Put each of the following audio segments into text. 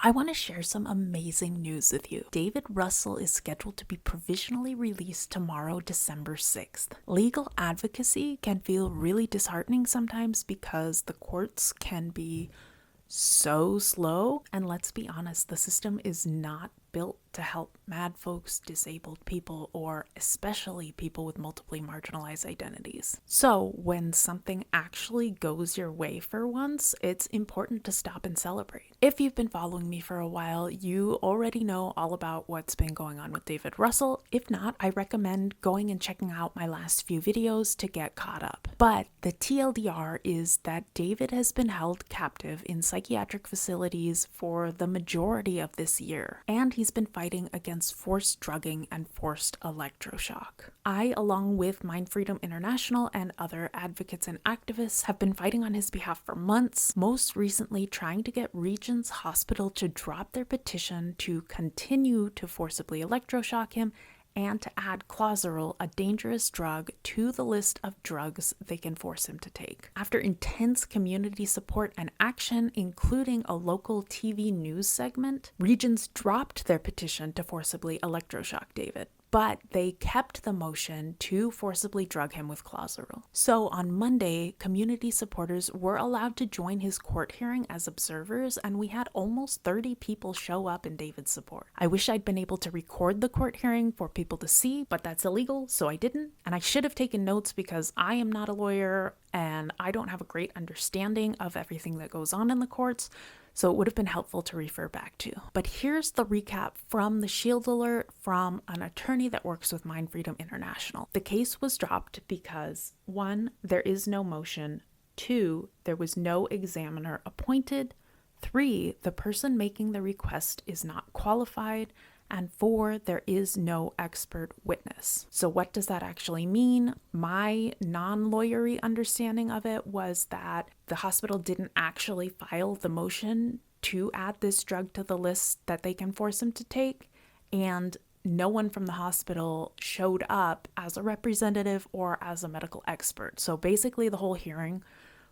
I want to share some amazing news with you. David Russell is scheduled to be provisionally released tomorrow, December 6th. Legal advocacy can feel really disheartening sometimes because the courts can be so slow, and let's be honest, the system is not built to help mad folks, disabled people, or especially people with multiply marginalized identities. So when something actually goes your way for once, it's important to stop and celebrate. If you've been following me for a while, you already know all about what's been going on with David Russell. If not, I recommend going and checking out my last few videos to get caught up. But the TLDR is that David has been held captive in psychiatric facilities for the majority of this year, and he's been fighting against forced drugging and forced electroshock. I, along with Mind Freedom International and other advocates and activists, have been fighting on his behalf for months, most recently trying to get Regents Hospital to drop their petition to continue to forcibly electroshock him and to add Clozaril, a dangerous drug, to the list of drugs they can force him to take. After intense community support and action, including a local TV news segment, Regents dropped their petition to forcibly electroshock David, but they kept the motion to forcibly drug him with Clozaril. So on Monday, community supporters were allowed to join his court hearing as observers, and we had almost 30 people show up in David's support. I wish I'd been able to record the court hearing for people to see, but that's illegal, so I didn't. And I should have taken notes because I am not a lawyer and I don't have a great understanding of everything that goes on in the courts, so it would have been helpful to refer back to. But here's the recap from the Shield alert from an attorney that works with Mind Freedom International. The case was dropped because 1, there is no motion, 2, there was no examiner appointed, 3, the person making the request is not qualified, and 4, there is no expert witness. So what does that actually mean? My non-lawyery understanding of it was that the hospital didn't actually file the motion to add this drug to the list that they can force him to take, and no one from the hospital showed up as a representative or as a medical expert. So basically the whole hearing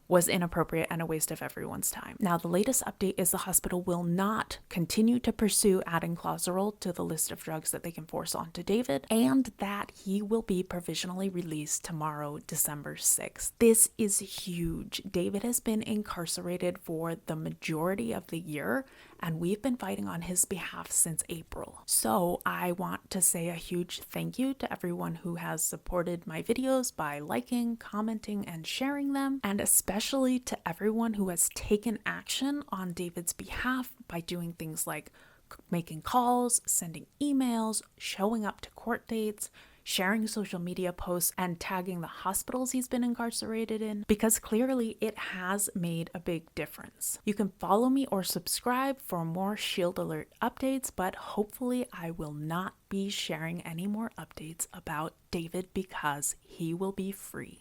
was inappropriate and a waste of everyone's time. Now, the latest update is the hospital will not continue to pursue adding Clozaril to the list of drugs that they can force onto David, and that he will be provisionally released tomorrow, December 6th. This is huge. David has been incarcerated for the majority of the year, and we've been fighting on his behalf since April. So I want to say a huge thank you to everyone who has supported my videos by liking, commenting, and sharing them, and especially to everyone who has taken action on David's behalf by doing things like making calls, sending emails, showing up to court dates, sharing social media posts, and tagging the hospitals he's been incarcerated in, because clearly it has made a big difference. You can follow me or subscribe for more Shield Alert updates, but hopefully I will not be sharing any more updates about David because he will be free.